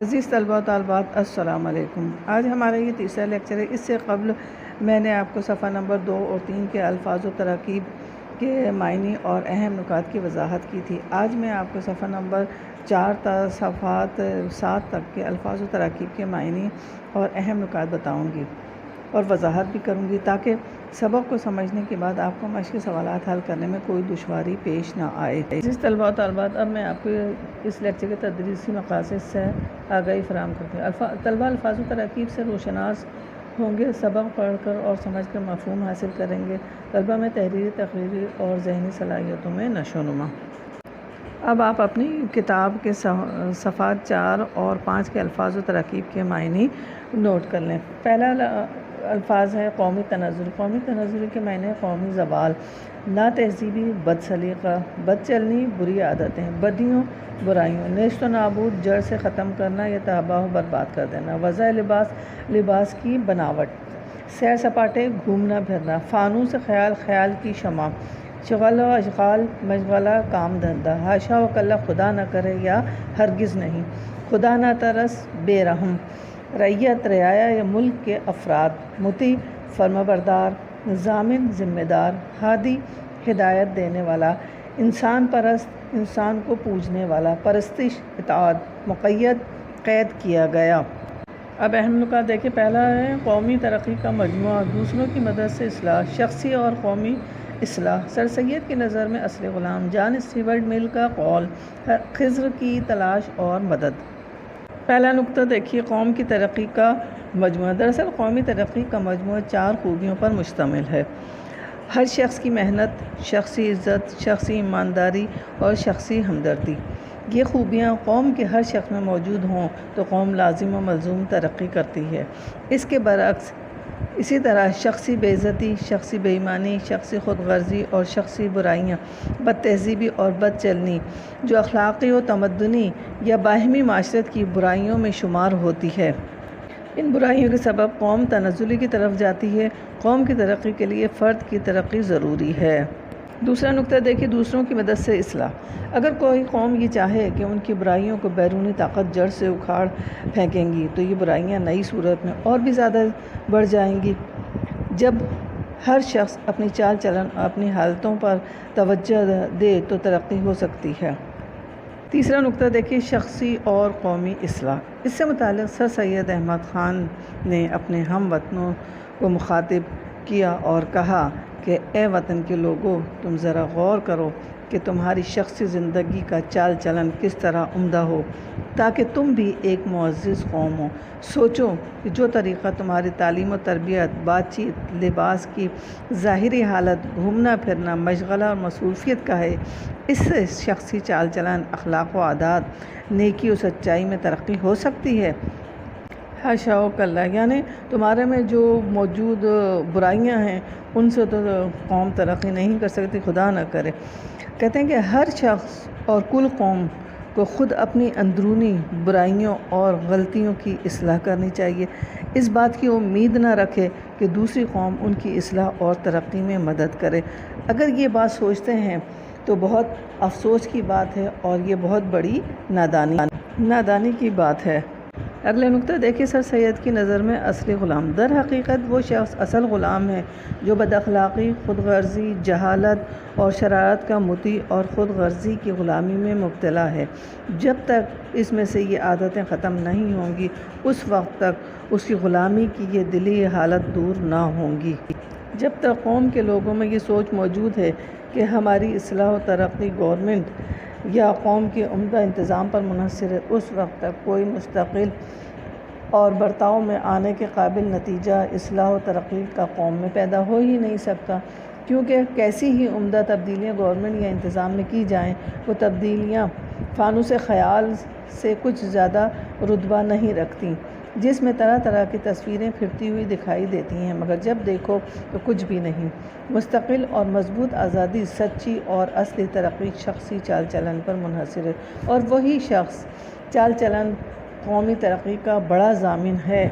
عزیز طلباء و طالبات السلام علیکم۔ آج ہمارا یہ تیسرا لیکچر ہے۔ اس سے قبل میں نے آپ کو صفحہ نمبر 2 اور 3 کے الفاظ و تراکیب کے معنی اور اہم نکات کی وضاحت کی تھی۔ آج میں آپ کو صفحہ نمبر 4 تا صفحات 7 تک کے الفاظ و تراکیب کے معنی اور اہم نکات بتاؤں گی اور وضاحت بھی کروں گی تاکہ سبق کو سمجھنے کے بعد آپ کو مشق سوالات حل کرنے میں کوئی دشواری پیش نہ آئے۔ عزیز طلباء و طالبات، اب میں آپ کو اس لیکچر کے تدریسی مقاصد سے آگاہی فراہم کرتی ہوں۔ طلباء الفاظ و تراکیب سے روشناس ہوں گے، سبق پڑھ کر اور سمجھ کر مفہوم حاصل کریں گے۔ طلباء میں تحریری، تقریری اور ذہنی صلاحیتوں میں نشو و نما۔ اب آپ اپنی کتاب کے صفحات 4 اور 5 کے الفاظ و تراکیب کے معنی نوٹ کر لیں۔ پہلا الفاظ ہے قومی تنزل۔ قومی تنزل کے معنی قومی زوال، نا تہذیبی، بد سلیقہ، بد چلنی، بری عادتیں، بدیوں، برائیوں، نیست و نابود، جڑ سے ختم کرنا یا تباہ و برباد کر دینا۔ وضع لباس، لباس کی بناوٹ، سیر سپاٹے، گھومنا پھرنا، فانوس خیال، خیال کی شمع، شغل و اشغال، مشغلہ، کام دھندہ، حاشا و کلا، خدا نہ کرے یا ہرگز نہیں، خدا نہ ترس، بے رحم، رعیت، رعایا یا ملک کے افراد، مطیع، فرمانبردار، ضامن، ذمہ دار، ہادی، ہدایت دینے والا، انسان پرست، انسان کو پوجنے والا، پرستش، اطاعت، مقید، قید کیا گیا۔ اب اہم نکات دیکھیں۔ پہلا ہے قومی ترقی کا مجموعہ، دوسروں کی مدد سے اصلاح، شخصی اور قومی اصلاح، سر سید کی نظر میں اصل غلام، جان اسٹیورٹ مل کا قول، خضر کی تلاش اور مدد۔ پہلا نکتہ دیکھیے، قوم کی ترقی کا مجموعہ۔ دراصل قومی ترقی کا مجموعہ 4 خوبیوں پر مشتمل ہے: ہر شخص کی محنت، شخصی عزت، شخصی ایمانداری اور شخصی ہمدردی۔ یہ خوبیاں قوم کے ہر شخص میں موجود ہوں تو قوم لازم و ملزوم ترقی کرتی ہے۔ اس کے برعکس اسی طرح شخصی بے عزتی، شخصی بے ایمانی، شخصی خود غرضی اور شخصی برائیاں، بد تہذیبی اور بد چلنی، جو اخلاقی و تمدنی یا باہمی معاشرت کی برائیوں میں شمار ہوتی ہے۔ ان برائیوں کے سبب قوم تنزلی کی طرف جاتی ہے۔ قوم کی ترقی کے لیے فرد کی ترقی ضروری ہے۔ دوسرا نکتہ دیکھیے، دوسروں کی مدد سے اصلاح۔ اگر کوئی قوم یہ چاہے کہ ان کی برائیوں کو بیرونی طاقت جڑ سے اکھاڑ پھینکیں گی تو یہ برائیاں نئی صورت میں اور بھی زیادہ بڑھ جائیں گی۔ جب ہر شخص اپنی چال چلن اور اپنی حالتوں پر توجہ دے تو ترقی ہو سکتی ہے۔ تیسرا نکتہ دیکھیے، شخصی اور قومی اصلاح۔ اس سے متعلق سر سید احمد خان نے اپنے ہم وطنوں کو مخاطب کیا اور کہا کہ اے وطن کے لوگو، تم ذرا غور کرو کہ تمہاری شخصی زندگی کا چال چلن کس طرح عمدہ ہو تاکہ تم بھی ایک معزز قوم ہو۔ سوچو کہ جو طریقہ تمہاری تعلیم و تربیت، بات چیت، لباس کی ظاہری حالت، گھومنا پھرنا، مشغلہ اور مصروفیت کا ہے، اس سے شخصی چال چلن، اخلاق و عادات، نیکی و سچائی میں ترقی ہو سکتی ہے؟ حاشا و کلا، یعنی تمہارے میں جو موجود برائیاں ہیں ان سے تو قوم ترقی نہیں کر سکتی، خدا نہ کرے۔ کہتے ہیں کہ ہر شخص اور کل قوم کو خود اپنی اندرونی برائیوں اور غلطیوں کی اصلاح کرنی چاہیے۔ اس بات کی امید نہ رکھے کہ دوسری قوم ان کی اصلاح اور ترقی میں مدد کرے۔ اگر یہ بات سوچتے ہیں تو بہت افسوس کی بات ہے اور یہ بہت بڑی نادانی کی بات ہے۔ اگلے نکتہ دیکھیے، سر سید کی نظر میں اصلی غلام۔ در حقیقت وہ شخص اصل غلام ہے جو بد اخلاقی، خود غرضی، جہالت اور شرارت کا مطیع اور خود غرضی کی غلامی میں مبتلا ہے۔ جب تک اس میں سے یہ عادتیں ختم نہیں ہوں گی اس وقت تک اس کی غلامی کی یہ دلی حالت دور نہ ہوں گی۔ جب تک قوم کے لوگوں میں یہ سوچ موجود ہے کہ ہماری اصلاح و ترقی گورنمنٹ یا قوم کے عمدہ انتظام پر منحصر ہے، اس وقت تک کوئی مستقل اور برتاؤ میں آنے کے قابل نتیجہ اصلاح و ترقی کا قوم میں پیدا ہو ہی نہیں سکتا، کیونکہ کیسی ہی عمدہ تبدیلیاں گورنمنٹ یا انتظام میں کی جائیں، وہ تبدیلیاں فانوس خیال سے کچھ زیادہ رتبہ نہیں رکھتیں، جس میں طرح طرح کی تصویریں پھرتی ہوئی دکھائی دیتی ہیں مگر جب دیکھو تو کچھ بھی نہیں۔ مستقل اور مضبوط آزادی، سچی اور اصلی ترقی شخصی چال چلن پر منحصر ہے، اور وہی شخص چال چلن قومی ترقی کا بڑا ضامن ہے۔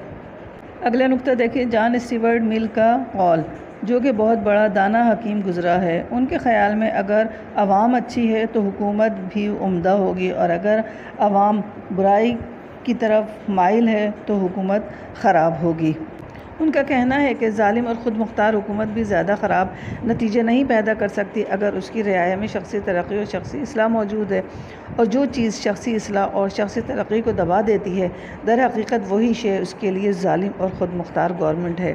اگلا نکتہ دیکھیں، جان اسٹیورٹ مل کا قول، جو کہ بہت بڑا دانا حکیم گزرا ہے۔ ان کے خیال میں اگر عوام اچھی ہے تو حکومت بھی عمدہ ہوگی، اور اگر عوام برائی کی طرف مائل ہے تو حکومت خراب ہوگی۔ ان کا کہنا ہے کہ ظالم اور خود مختار حکومت بھی زیادہ خراب نتیجے نہیں پیدا کر سکتی اگر اس کی رعایا میں شخصی ترقی اور شخصی اصلاح موجود ہے، اور جو چیز شخصی اصلاح اور شخصی ترقی کو دبا دیتی ہے در حقیقت وہی شے اس کے لیے ظالم اور خود مختار گورنمنٹ ہے۔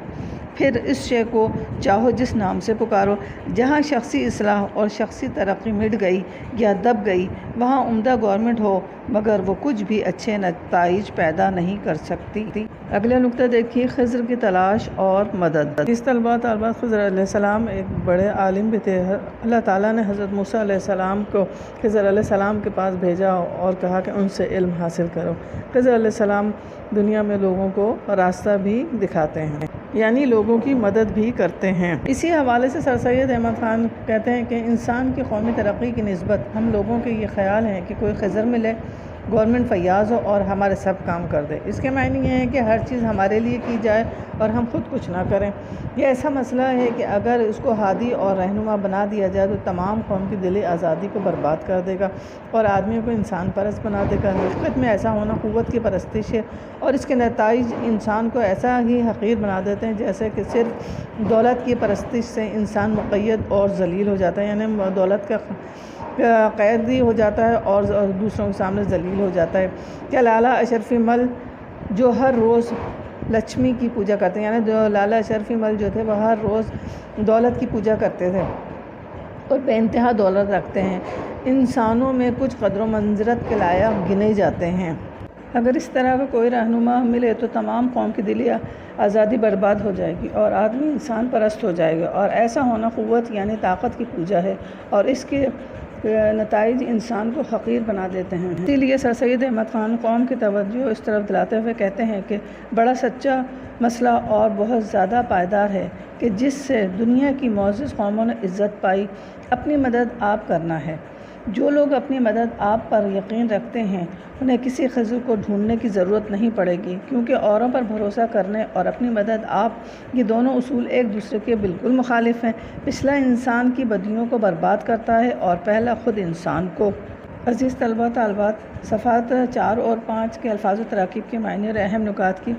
پھر اس شے کو چاہو جس نام سے پکارو، جہاں شخصی اصلاح اور شخصی ترقی مٹ گئی یا دب گئی وہاں عمدہ گورنمنٹ ہو مگر وہ کچھ بھی اچھے نتائج پیدا نہیں کر سکتی۔ اگلا نقطہ دیکھیے، خضر کی تلاش اور مدد۔ اس طالبات خضر علیہ السلام ایک بڑے عالم بھی تھے۔ اللہ تعالیٰ نے حضرت موسیٰ علیہ السلام کو خضر علیہ السلام کے پاس بھیجا اور کہا کہ ان سے علم حاصل کرو۔ خضر علیہ السلام دنیا میں لوگوں کو راستہ بھی دکھاتے ہیں، یعنی لوگوں کی مدد بھی کرتے ہیں۔ اسی حوالے سے سر سید احمد خان کہتے ہیں کہ انسان کی قومی ترقی کی نسبت ہم لوگوں کے یہ خیال ہے کہ کوئی خضر ملے، گورنمنٹ فیاض ہو اور ہمارے سب کام کر دے۔ اس کے معنی یہ ہے کہ ہر چیز ہمارے لیے کی جائے اور ہم خود کچھ نہ کریں۔ یہ ایسا مسئلہ ہے کہ اگر اس کو ہادی اور رہنما بنا دیا جائے تو تمام قوم کی دلی آزادی کو برباد کر دے گا اور آدمی کو انسان پرست بنا دے گا۔ حقیقت میں ایسا ہونا قوت کی پرستش ہے اور اس کے نتائج انسان کو ایسا ہی حقیر بنا دیتے ہیں جیسے کہ صرف دولت کی پرستش سے انسان مقید اور ذلیل ہو جاتا ہے، یعنی دولت کا قیدی ہو جاتا ہے اور دوسروں کے سامنے ذلیل ہو جاتا ہے۔ کیا لالا اشرفی مل جو ہر روز لکشمی کی پوجا کرتے ہیں، یعنی جو لالا اشرفی مل جو تھے وہ ہر روز دولت کی پوجا کرتے تھے اور بے انتہا دولت رکھتے ہیں، انسانوں میں کچھ قدر و منزلت کے لائق گنے جاتے ہیں۔ اگر اس طرح کا کوئی رہنما ملے تو تمام قوم کی دلی آزادی برباد ہو جائے گی اور آدمی انسان پرست ہو جائے گا، اور ایسا ہونا قوت یعنی طاقت کی پوجا ہے اور اس کے نتائج انسان کو حقیر بنا دیتے ہیں۔ اسی لیے سر سید احمد خان قوم کی توجہ اس طرف دلاتے ہوئے کہتے ہیں کہ بڑا سچا مسئلہ اور بہت زیادہ پائیدار ہے کہ جس سے دنیا کی معزز قوموں نے عزت پائی، اپنی مدد آپ کرنا ہے۔ جو لوگ اپنی مدد آپ پر یقین رکھتے ہیں انہیں کسی خضر کو ڈھونڈنے کی ضرورت نہیں پڑے گی، کیونکہ اوروں پر بھروسہ کرنے اور اپنی مدد آپ، یہ دونوں اصول ایک دوسرے کے بالکل مخالف ہیں۔ پچھلا انسان کی بدیوں کو برباد کرتا ہے اور پہلا خود انسان کو۔ عزیز طلبہ طالبات، صفحات 4 اور 5 کے الفاظ و تراکیب کے معنی اور اہم نکات کی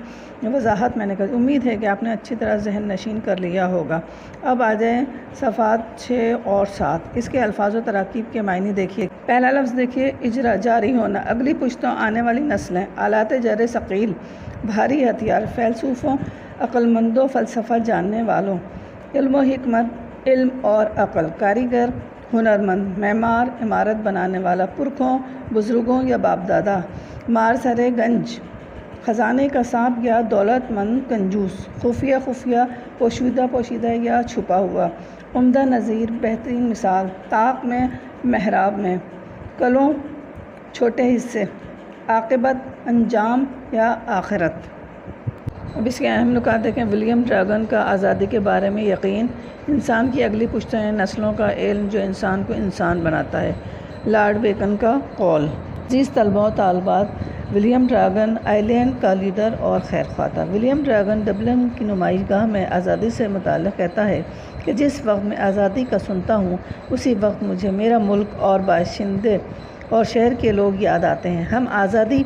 وضاحت میں نے کر، امید ہے کہ آپ نے اچھی طرح ذہن نشین کر لیا ہوگا۔ اب آ جائیں صفحات 6 اور 7، اس کے الفاظ و تراکیب کے معنی دیکھیے۔ پہلا لفظ دیکھیے، اجرا، جاری ہونا، اگلی پشتوں آنے والی نسلیں، آلات جر ثقیل، بھاری ہتھیار، فیلسوفوں، عقل مندوں، فلسفہ جاننے والوں، علم و حکمت، علم اور عقل، کاریگر، ہنرمند، معمار، عمارت بنانے والا، پرکھوں، بزرگوں یا باپ دادا، مار سرے گنج، خزانے کا سانپ یا دولت مند کنجوس، خفیہ، پوشیدہ یا چھپا ہوا، عمدہ نظیر، بہترین مثال، طاق میں، محراب میں، کلوں، چھوٹے حصے، عاقبت، انجام یا آخرت۔ اب اس کے اہم نکات دیکھیں۔ ولیم ڈراگن کا آزادی کے بارے میں یقین، انسان کی اگلی پشتیں، نسلوں کا علم جو انسان کو انسان بناتا ہے، لارڈ بیکن کا قول۔ عزیز طلبہ و طالبات، ولیم ڈراگن آئر لینڈ کا لیڈر اور خیر خواہ تھا۔ ولیم ڈراگن ڈبلن کی نمائش گاہ میں آزادی سے متعلق کہتا ہے کہ جس وقت میں آزادی کا سنتا ہوں اسی وقت مجھے میرا ملک اور باشندے اور شہر کے لوگ یاد آتے ہیں۔ ہم آزادی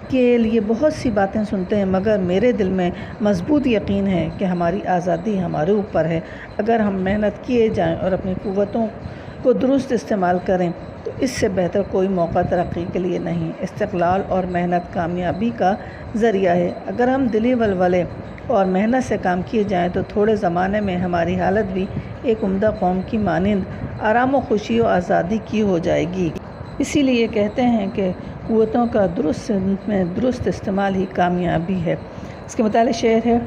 کے لیے بہت سی باتیں سنتے ہیں مگر میرے دل میں مضبوط یقین ہے کہ ہماری آزادی ہمارے اوپر ہے۔ اگر ہم محنت کیے جائیں اور اپنی قوتوں کو درست استعمال کریں تو اس سے بہتر کوئی موقع ترقی کے لیے نہیں۔ استقلال اور محنت کامیابی کا ذریعہ ہے۔ اگر ہم دلی ولولے اور محنت سے کام کیے جائیں تو تھوڑے زمانے میں ہماری حالت بھی ایک عمدہ قوم کی مانند آرام و خوشی و آزادی کی ہو جائے گی۔ اسی لیے کہتے ہیں کہ قوتوں کا درست استعمال ہی کامیابی ہے۔ اس کے متعلق شعر ہے،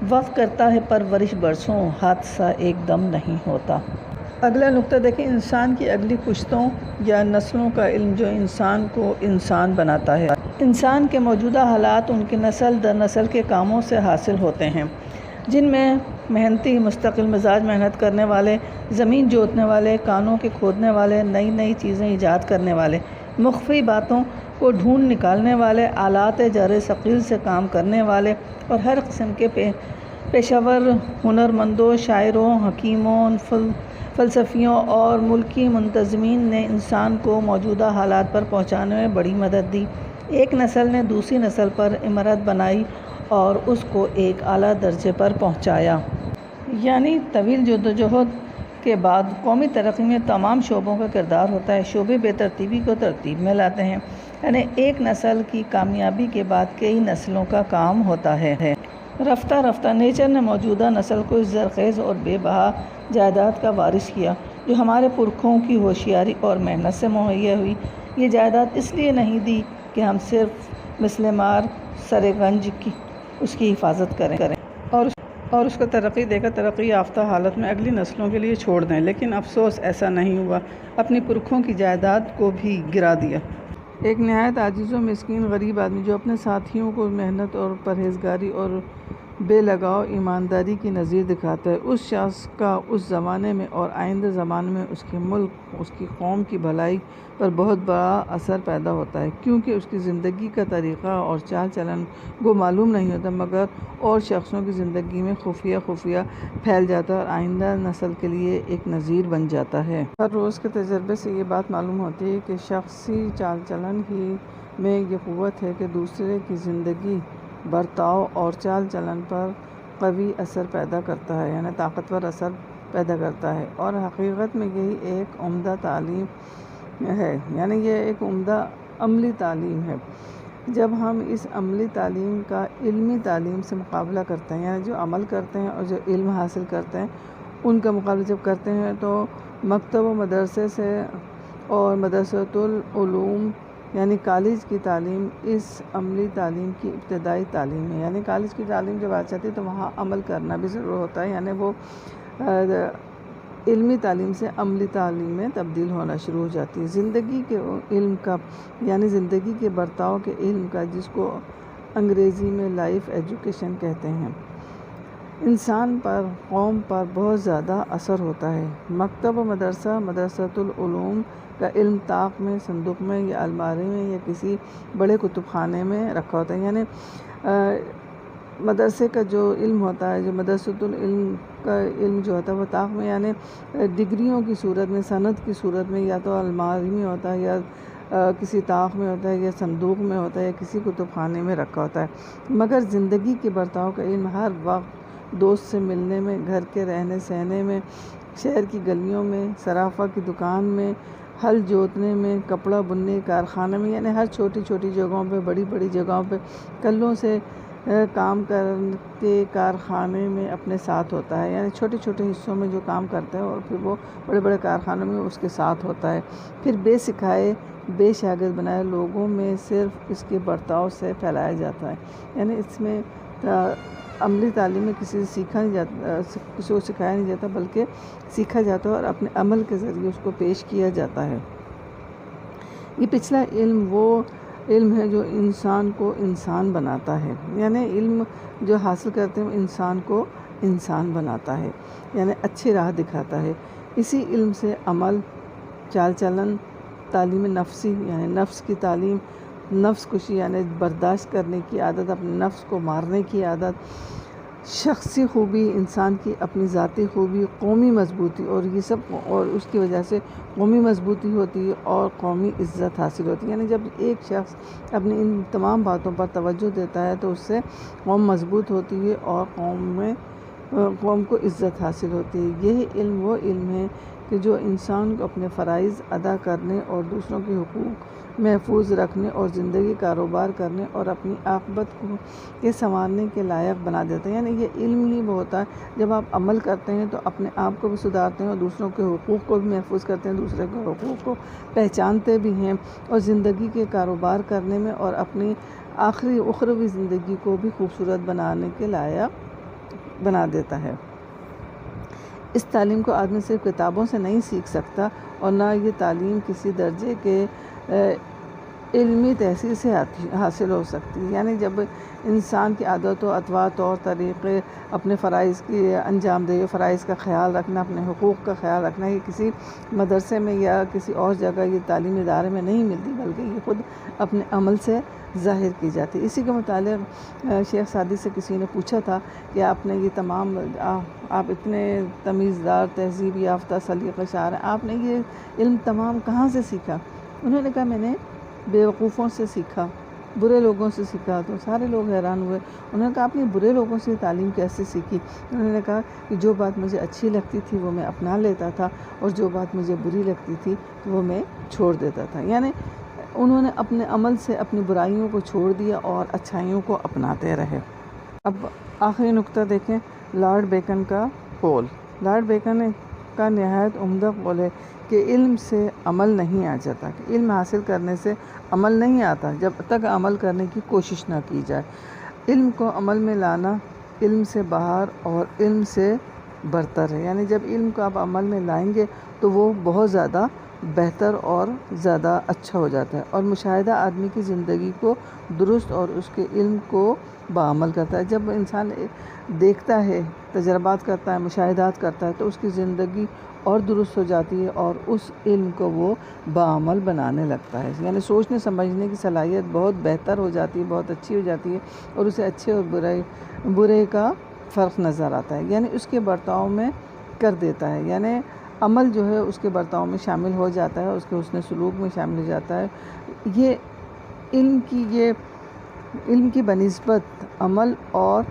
وقت کرتا ہے پرورش برسوں، حادثہ ایک دم نہیں ہوتا۔ اگلا نقطہ دیکھیں، انسان کی اگلی پشتوں یا نسلوں کا علم جو انسان کو انسان بناتا ہے۔ انسان کے موجودہ حالات ان کی نسل در نسل کے کاموں سے حاصل ہوتے ہیں، جن میں محنتی، مستقل مزاج، محنت کرنے والے، زمین جوتنے والے، کانوں کے کھودنے والے، نئی چیزیں ایجاد کرنے والے، مخفی باتوں کو ڈھونڈ نکالنے والے، آلات جر ثقیل سے کام کرنے والے اور ہر قسم کے پیشہ ور ہنرمندوں، شاعروں، حکیموں، فلسفیوں اور ملکی منتظمین نے انسان کو موجودہ حالات پر پہنچانے میں بڑی مدد دی۔ ایک نسل نے دوسری نسل پر امارت بنائی اور اس کو ایک اعلیٰ درجے پر پہنچایا۔ یعنی طویل جدوجہد کے بعد قومی ترقی میں تمام شعبوں کا کردار ہوتا ہے۔ شعبے بے ترتیبی کو ترتیب میں لاتے ہیں، یعنی ایک نسل کی کامیابی کے بعد کئی نسلوں کا کام ہوتا ہے۔ رفتہ رفتہ نیچر نے موجودہ نسل کو اس زرخیز اور بے بہا جائیداد کا وارث کیا جو ہمارے پرکھوں کی ہوشیاری اور محنت سے مہیا ہوئی۔ یہ جائیداد اس لیے نہیں دی کہ ہم صرف مثل مار سر گنج کی اس کی حفاظت کریں اور اس کو ترقی دے کر ترقی یافتہ حالت میں اگلی نسلوں کے لیے چھوڑ دیں، لیکن افسوس ایسا نہیں ہوا، اپنی پرکھوں کی جائیداد کو بھی گرا دیا۔ ایک نہایت عاجز و مسکین غریب آدمی جو اپنے ساتھیوں کو محنت اور پرہیزگاری اور بے لگاؤ ایمانداری کی نظیر دکھاتا ہے، اس شخص کا اس زمانے میں اور آئندہ زمانے میں اس کے ملک، اس کی قوم کی بھلائی پر بہت بڑا اثر پیدا ہوتا ہے، کیونکہ اس کی زندگی کا طریقہ اور چال چلن کو معلوم نہیں ہوتا، مگر اور شخصوں کی زندگی میں خفیہ خفیہ پھیل جاتا ہے اور آئندہ نسل کے لیے ایک نظیر بن جاتا ہے۔ ہر روز کے تجربے سے یہ بات معلوم ہوتی ہے کہ شخصی چال چلن ہی میں یہ قوت ہے کہ دوسرے کی زندگی، برتاؤ اور چال چلن پر قوی اثر پیدا کرتا ہے، یعنی طاقتور اثر پیدا کرتا ہے، اور حقیقت میں یہی ایک عمدہ تعلیم ہے، یعنی یہ ایک عمدہ عملی تعلیم ہے۔ جب ہم اس عملی تعلیم کا علمی تعلیم سے مقابلہ کرتے ہیں، یعنی جو عمل کرتے ہیں اور جو علم حاصل کرتے ہیں ان کا مقابلہ جب کرتے ہیں تو مکتب و مدرسے سے اور مدرسۃ العلوم یعنی کالج کی تعلیم اس عملی تعلیم کی ابتدائی تعلیم ہے۔ یعنی کالج کی تعلیم جب آ جاتی ہے تو وہاں عمل کرنا بھی ضرور ہوتا ہے، یعنی وہ علمی تعلیم سے عملی تعلیم میں تبدیل ہونا شروع ہو جاتی ہے۔ زندگی کے علم کا یعنی زندگی کے برتاؤ کے علم کا، جس کو انگریزی میں لائف ایجوکیشن کہتے ہیں، انسان پر، قوم پر بہت زیادہ اثر ہوتا ہے۔ مکتب و مدرسہ، مدرسۃ العلوم کا علم طاق میں، صندوق میں یا الماری میں یا کسی بڑے کتب خانے میں رکھا ہوتا ہے، یعنی مدرسے کا جو علم ہوتا ہے، جو مدرسۃ العلم کا علم جو ہوتا ہے وہ طاق میں، یعنی ڈگریوں کی صورت میں، سند کی صورت میں، یا تو الماری میں ہوتا ہے یا کسی طاق میں ہوتا ہے یا صندوق میں ہوتا ہے یا کسی کتب خانے میں رکھا ہوتا ہے۔ مگر زندگی کے برتاؤ کا علم ہر وقت دوست سے ملنے میں، گھر کے رہنے سہنے میں، شہر کی گلیوں میں، صرافہ کی دکان میں، ہل جوتنے میں، کپڑا بننے کارخانے میں، یعنی ہر چھوٹی چھوٹی جگہوں پہ، بڑی بڑی جگہوں پہ کلوں سے کام کر کے کارخانے میں اپنے ساتھ ہوتا ہے، یعنی چھوٹے چھوٹے حصوں میں جو کام کرتا ہے اور پھر وہ بڑے بڑے کارخانوں میں اس کے ساتھ ہوتا ہے، پھر بے سکھائے بے شاگرد بنائے لوگوں میں صرف اس کے برتاؤ سے پھیلایا جاتا ہے۔ یعنی اس میں عملی تعلیم میں کسی سے سیکھا نہیں جاتا، کسی کو سکھایا نہیں جاتا، بلکہ سیکھا جاتا ہے اور اپنے عمل کے ذریعے اس کو پیش کیا جاتا ہے۔ یہ پچھلا علم وہ علم ہے جو انسان کو انسان بناتا ہے، یعنی علم جو حاصل کرتے ہیں انسان کو انسان بناتا ہے، یعنی اچھی راہ دکھاتا ہے۔ اسی علم سے عمل، چال چلن، تعلیم نفسی یعنی نفس کی تعلیم، نفس کشی یعنی برداشت کرنے کی عادت، اپنے نفس کو مارنے کی عادت، شخصی خوبی، انسان کی اپنی ذاتی خوبی، قومی مضبوطی، اور یہ سب، اور اس کی وجہ سے قومی مضبوطی ہوتی ہے اور قومی عزت حاصل ہوتی ہے۔ یعنی جب ایک شخص اپنی ان تمام باتوں پر توجہ دیتا ہے تو اس سے قوم مضبوط ہوتی ہے اور قوم کو عزت حاصل ہوتی ہے۔ یہی علم وہ علم ہے کہ جو انسان کو اپنے فرائض ادا کرنے اور دوسروں کے حقوق محفوظ رکھنے اور زندگی کاروبار کرنے اور اپنی عاقبت کے سنوارنے کے لائق بنا دیتا ہے۔ یعنی یہ علم ہی وہ ہوتا ہے جب آپ عمل کرتے ہیں تو اپنے آپ کو بھی سدھارتے ہیں اور دوسروں کے حقوق کو بھی محفوظ کرتے ہیں، دوسرے کے حقوق کو پہچانتے بھی ہیں اور زندگی کے کاروبار کرنے میں اور اپنی آخری اخروی زندگی کو بھی خوبصورت بنانے کے لائق بنا دیتا ہے۔ اس تعلیم کو آدمی صرف کتابوں سے نہیں سیکھ سکتا اور نہ یہ تعلیم کسی درجے کے علمی تحصیل سے حاصل ہو سکتی ہے۔ یعنی جب انسان کی عادت و اطوار، طور طریقے، اپنے فرائض کی انجام دہی، فرائض کا خیال رکھنا، اپنے حقوق کا خیال رکھنا، یہ کسی مدرسے میں یا کسی اور جگہ یہ تعلیمی ادارے میں نہیں ملتی، بلکہ یہ خود اپنے عمل سے ظاہر کی جاتی ہے۔ اسی کے متعلق شیخ سعدی سے کسی نے پوچھا تھا کہ آپ نے یہ تمام، آپ اتنے تمیزدار، تہذیب یافتہ، سلیقہ شعر ہیں، آپ نے یہ علم تمام کہاں سے سیکھا؟ انہوں نے کہا میں نے بیوقوفوں سے سیکھا، برے لوگوں سے سیکھا۔ تو سارے لوگ حیران ہوئے، انہوں نے کہا آپ نے برے لوگوں سے تعلیم کیسے سیکھی؟ انہوں نے کہا کہ جو بات مجھے اچھی لگتی تھی وہ میں اپنا لیتا تھا، اور جو بات مجھے بری لگتی تھی وہ میں چھوڑ دیتا تھا۔ یعنی انہوں نے اپنے عمل سے اپنی برائیوں کو چھوڑ دیا اور اچھائیوں کو اپناتے رہے۔ اب آخری نقطہ دیکھیں، لارڈ بیکن کا قول۔ لارڈ بیکن کا نہایت عمدہ قول ہے کہ علم سے عمل نہیں آ جاتا، کہ علم حاصل کرنے سے عمل نہیں آتا جب تک عمل کرنے کی کوشش نہ کی جائے۔ علم کو عمل میں لانا علم سے باہر اور علم سے برتر ہے۔ یعنی جب علم کو آپ عمل میں لائیں گے تو وہ بہت زیادہ بہتر اور زیادہ اچھا ہو جاتا ہے، اور مشاہدہ آدمی کی زندگی کو درست اور اس کے علم کو بعمل کرتا ہے۔ جب انسان دیکھتا ہے، تجربات کرتا ہے، مشاہدات کرتا ہے تو اس کی زندگی اور درست ہو جاتی ہے، اور اس علم کو وہ بعمل بنانے لگتا ہے۔ یعنی سوچنے سمجھنے کی صلاحیت بہت بہتر ہو جاتی ہے، بہت اچھی ہو جاتی ہے، اور اسے اچھے اور برے کا فرق نظر آتا ہے، یعنی اس کے برتاؤ میں کر دیتا ہے۔ یعنی عمل جو ہے اس کے برتاؤ میں شامل ہو جاتا ہے، اس کے حسن سلوک میں شامل ہو جاتا ہے۔ یہ علم کی بنسبت عمل اور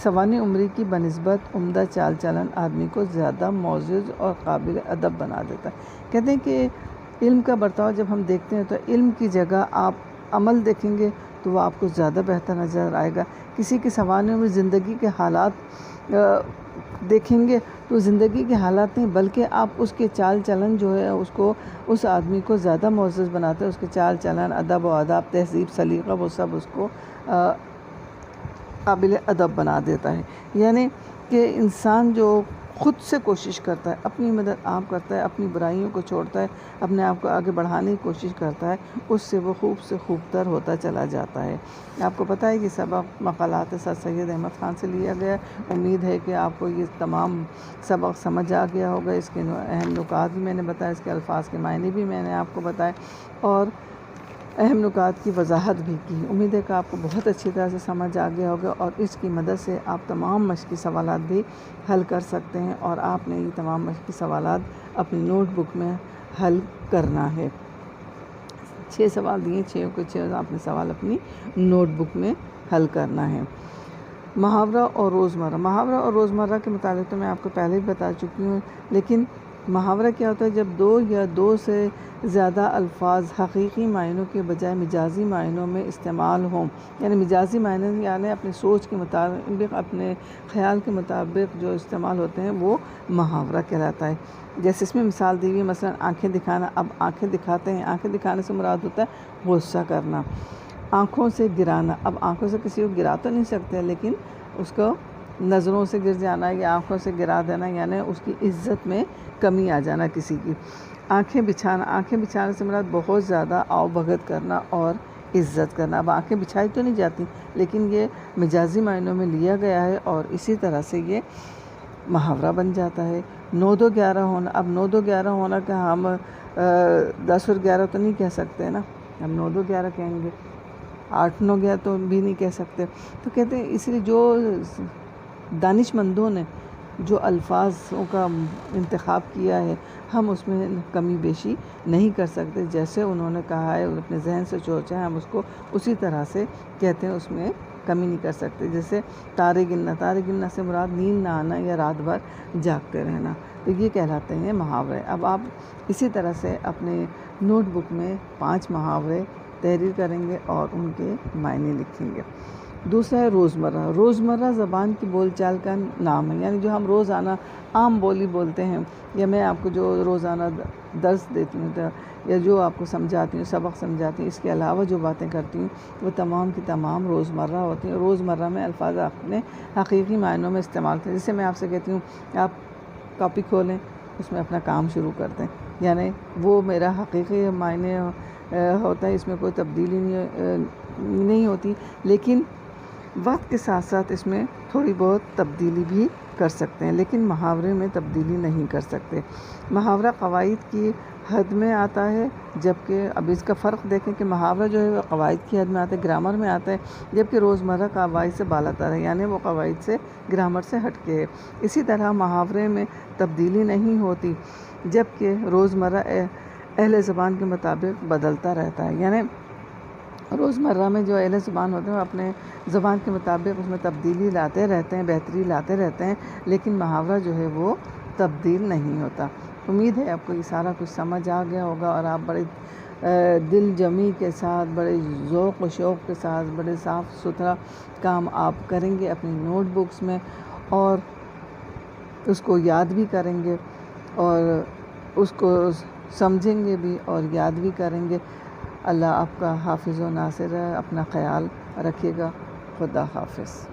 سوانح عمری کی بنسبت عمدہ چال چلن آدمی کو زیادہ معزز اور قابل ادب بنا دیتا ہے۔ کہتے ہیں کہ علم کا برتاؤ جب ہم دیکھتے ہیں تو علم کی جگہ آپ عمل دیکھیں گے تو وہ آپ کو زیادہ بہتر نظر آئے گا۔ کسی کے سوانح عمر زندگی کے حالات دیکھیں گے تو زندگی کے حالات نہیں بلکہ آپ اس کے چال چلن جو ہے اس آدمی کو زیادہ معزز بناتے ہیں۔ اس کے چال چلن، ادب و آداب، تہذیب، سلیقہ، وہ سب اس کو قابل ادب بنا دیتا ہے۔ یعنی کہ انسان جو خود سے کوشش کرتا ہے، اپنی مدد آپ کرتا ہے، اپنی برائیوں کو چھوڑتا ہے، اپنے آپ کو آگے بڑھانے کی کوشش کرتا ہے، اس سے وہ خوب سے خوب تر ہوتا چلا جاتا ہے۔ آپ کو پتہ ہے کہ سبق مقالات سر سید احمد خان سے لیا گیا۔ امید ہے کہ آپ کو یہ تمام سبق سمجھ آ گیا ہوگا۔ اس کے اہم نکات بھی میں نے بتایا، اس کے الفاظ کے معنی بھی میں نے آپ کو بتائے، اور اہم نکات کی وضاحت بھی کی۔ امید ہے کہ آپ کو بہت اچھی طرح سے سمجھ آ گیا ہوگا، اور اس کی مدد سے آپ تمام مشقی سوالات بھی حل کر سکتے ہیں، اور آپ نے یہ تمام مشقی سوالات اپنی نوٹ بک میں حل کرنا ہے۔ 6 سوال دیے، 6 کے 6 آپ نے سوال اپنی نوٹ بک میں حل کرنا ہے۔ محاورہ اور روزمرہ۔ محاورہ اور روزمرہ کے متعلق تو میں آپ کو پہلے بھی بتا چکی ہوں، لیکن محاورہ کیا ہوتا ہے؟ جب 2 یا 2 سے زیادہ الفاظ حقیقی معنوں کے بجائے مجازی معنوں میں استعمال ہوں، یعنی مجازی معنی یعنی اپنے سوچ کے مطابق، اپنے خیال کے مطابق جو استعمال ہوتے ہیں وہ محاورہ کہلاتا ہے۔ جیسے اس میں مثال دی ہوئی، مثلا آنکھیں دکھانا۔ اب آنکھیں دکھاتے ہیں، آنکھیں دکھانے سے مراد ہوتا ہے غصہ کرنا۔ آنکھوں سے گرانا۔ اب آنکھوں سے کسی کو گرا تو نہیں سکتے، لیکن اس کو نظروں سے گر جانا یا آنکھوں سے گرا دینا، یعنی اس کی عزت میں کمی آ جانا کسی کی۔ آنکھیں بچھانا۔ آنکھیں بچھانے سے مراد بہت زیادہ آؤ بھگت کرنا اور عزت کرنا۔ اب آنکھیں بچھائی تو نہیں جاتی، لیکن یہ مجازی معنوں میں لیا گیا ہے، اور اسی طرح سے یہ محاورہ بن جاتا ہے۔ 9 2 11 ہونا۔ اب 9 2 11 ہونا کہ ہم 10 اور 11 تو نہیں کہہ سکتے نا، ہم 9 2 11 کہیں گے، 8 9 11 تو بھی نہیں کہہ سکتے۔ تو کہتے ہیں اس لیے جو دانش مندوں نے جو الفاظوں کا انتخاب کیا ہے، ہم اس میں کمی بیشی نہیں کر سکتے۔ جیسے انہوں نے کہا ہے، اپنے ذہن سے سوچا ہے، ہم اس کو اسی طرح سے کہتے ہیں، اس میں کمی نہیں کر سکتے۔ جیسے تارے گننا۔ تارے گننا سے مراد نیند نہ آنا یا رات بھر جاگتے رہنا، تو یہ کہلاتے ہیں محاورے۔ اب آپ اسی طرح سے اپنے نوٹ بک میں 5 محاورے تحریر کریں گے اور ان کے معنی لکھیں گے۔ دوسرا ہے روزمرہ۔ روزمرہ زبان کی بول چال کا نام ہے، یعنی جو ہم روزانہ عام بولی بولتے ہیں، یا میں آپ کو جو روزانہ درس دیتی ہوں یا جو آپ کو سمجھاتی ہوں، سبق سمجھاتی ہوں، اس کے علاوہ جو باتیں کرتی ہوں وہ تمام کی تمام روزمرہ ہوتی ہیں۔ روزمرہ میں الفاظ اپنے حقیقی معنوں میں استعمال کرتے ہیں۔ جیسے میں آپ سے کہتی ہوں آپ کاپی کھولیں، اس میں اپنا کام شروع کرتے ہیں، یعنی وہ میرا حقیقی معنی ہوتا ہے، اس میں کوئی تبدیلی نہیں ہوتی، لیکن وقت کے ساتھ ساتھ اس میں تھوڑی بہت تبدیلی بھی کر سکتے ہیں، لیکن محاورے میں تبدیلی نہیں کر سکتے۔ محاورہ قواعد کی حد میں آتا ہے، جبکہ اب اس کا فرق دیکھیں کہ محاورہ جو ہے وہ قواعد کی حد میں آتا ہے، گرامر میں آتا ہے، جبکہ روزمرہ قواعد سے بالاتر ہے، یعنی وہ قواعد سے، گرامر سے ہٹ کے ہے۔ اسی طرح محاورے میں تبدیلی نہیں ہوتی، جبکہ روزمرہ اہل زبان کے مطابق بدلتا رہتا ہے، یعنی روزمرہ میں جو اہل زبان ہوتے ہیں وہ اپنے زبان کے مطابق اس میں تبدیلی لاتے رہتے ہیں، بہتری لاتے رہتے ہیں، لیکن محاورہ جو ہے وہ تبدیل نہیں ہوتا۔ امید ہے آپ کو یہ سارا کچھ سمجھ آ گیا ہوگا اور آپ بڑے دل جمی کے ساتھ، بڑے ذوق و شوق کے ساتھ، بڑے صاف ستھرا کام آپ کریں گے اپنی نوٹ بکس میں، اور اس کو یاد بھی کریں گے اور اس کو سمجھیں گے بھی اور یاد بھی کریں گے۔ اللہ آپ کا حافظ و ناصر ہے، اپنا خیال رکھیے گا۔ خدا حافظ۔